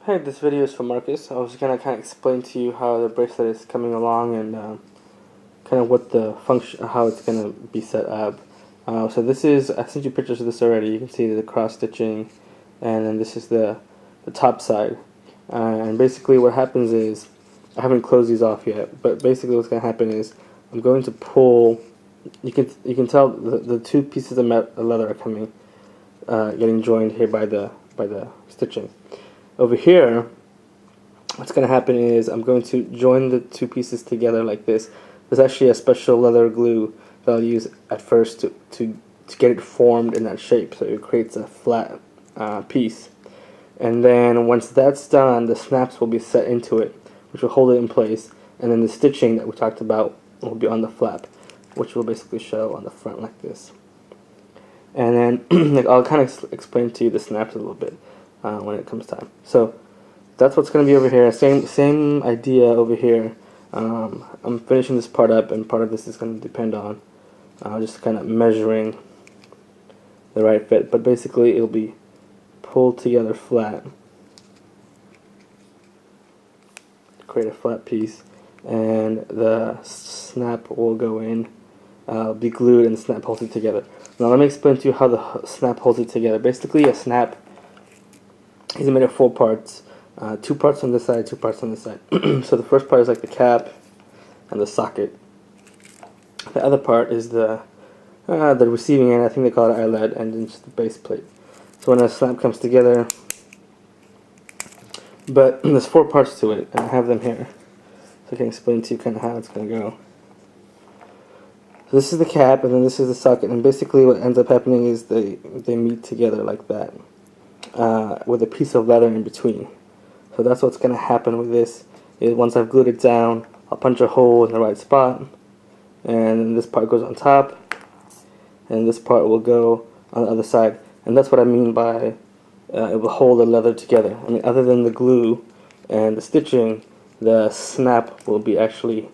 Hey, this video is for Marcus. I was gonna kind of explain to you how the bracelet is coming along and kind of what the function, how it's gonna be set up. So this is, I sent you pictures of this already. You can see the cross stitching, and then this is the top side. And basically, what happens is, I haven't closed these off yet, but basically what's gonna happen is I'm going to pull. You can tell the two pieces of leather are coming, getting joined here by the stitching. Over here, what's going to happen is I'm going to join the two pieces together like this. There's actually a special leather glue that I'll use at first to get it formed in that shape, so it creates a flat piece. And then once that's done, the snaps will be set into it, which will hold it in place. And then the stitching that we talked about will be on the flap, which will basically show on the front like this. And then I'll kind of explain to you the snaps a little bit when it comes time. So that's what's going to be over here. Same idea over here. I'm finishing this part up, and part of this is going to depend on just kind of measuring the right fit. But basically, it'll be pulled together flat to create a flat piece, and the snap will go in, be glued, and the snap holds it together. Now let me explain to you how the snap holds it together. Basically, a snap is made of 4 parts. 2 parts on this side, 2 parts on this side. So the first part is like the cap and the socket. The other part is the receiving end. I think they call it eyelet, and then just the base plate. So when a snap comes together, but there's 4 parts to it, and I have them here, so I can explain to you kind of how it's going to go. So this is the cap, and then this is the socket, and basically what ends up happening is they meet together like that, with a piece of leather in between. So that's what's going to happen with this. Is once I've glued it down, I'll punch a hole in the right spot, and then this part goes on top, and this part will go on the other side. And that's what I mean by it will hold the leather together. I mean, other than the glue and the stitching, the snap will be actually,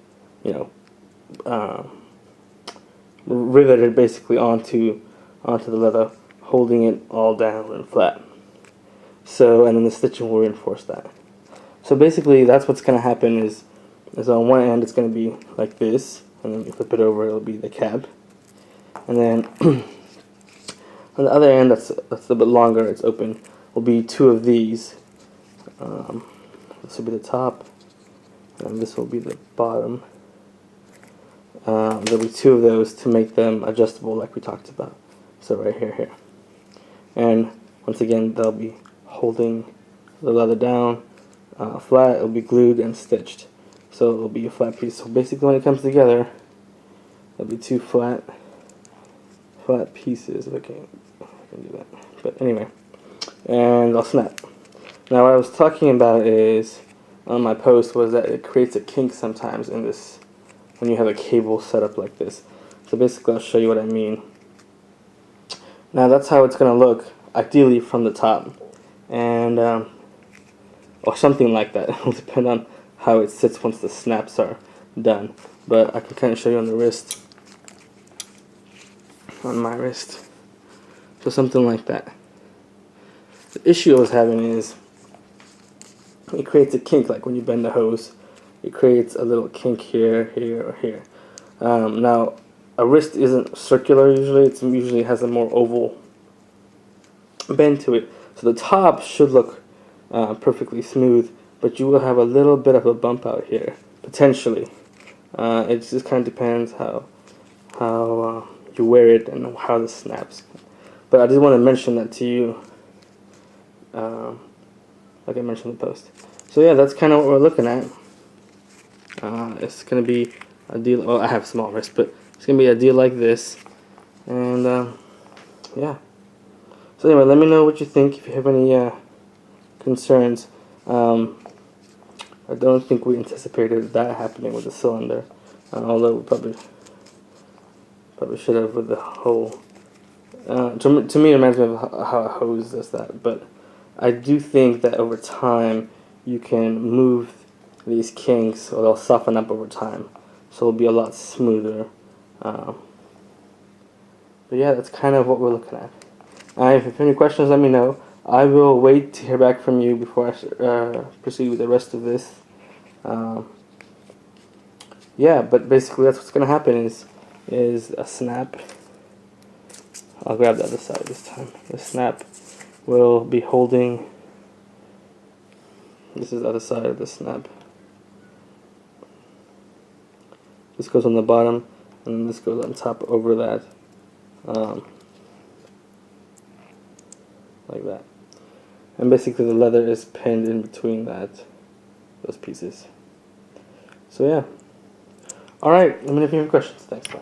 riveted basically onto the leather, holding it all down and flat. So, and then the stitching will reinforce that. So basically, that's what's going to happen is on one end it's going to be like this, and then you flip it over, it'll be the cap. And then on the other end, that's a bit longer, it's open, will be 2 of these. This will be the top, and this will be the bottom. There'll be 2 of those to make them adjustable like we talked about. So right here. And once again, they'll be holding the leather down flat. It'll be glued and stitched, so it'll be a flat piece. So basically, when it comes together, there'll be 2 flat pieces. If I can do that. But anyway, and they'll snap. Now, what I was talking about is on my post was that it creates a kink sometimes in this when you have a cable set up like this. So basically, I'll show you what I mean. Now that's how it's going to look, ideally from the top, and or something like that. It'll depend on how it sits once the snaps are done. But I can kind of show you on the wrist, on my wrist. So something like that. The issue I was having is it creates a kink, like when you bend the hose. It creates a little kink here, here, or here. Now, a wrist isn't circular usually. It usually has a more oval bend to it. So the top should look perfectly smooth, but you will have a little bit of a bump out here, potentially. It just kind of depends how you wear it and how the snaps. But I just want to mention that to you, like I mentioned in the post. So yeah, that's kind of what we're looking at. It's going to be a deal. Well, I have small wrists, but it's going to be a deal like this. And yeah. So anyway, let me know what you think. If you have any concerns. I don't think we anticipated that happening with the cylinder. Although we probably should have with the whole. To me, it reminds me of how a hose does that. But I do think that over time, you can move these kinks, or they'll soften up over time, so it'll be a lot smoother. But yeah, that's kind of what we're looking at. If you have any questions, let me know. I will wait to hear back from you before I proceed with the rest of this. Um, yeah, but basically that's what's gonna happen is a snap. I'll grab the other side this time. The snap will be holding. This is the other side of the snap. This goes on the bottom, and then this goes on top over that, like that. And basically the leather is pinned in between those pieces. So yeah. All right. Let me know if you have questions. Thanks. Bye.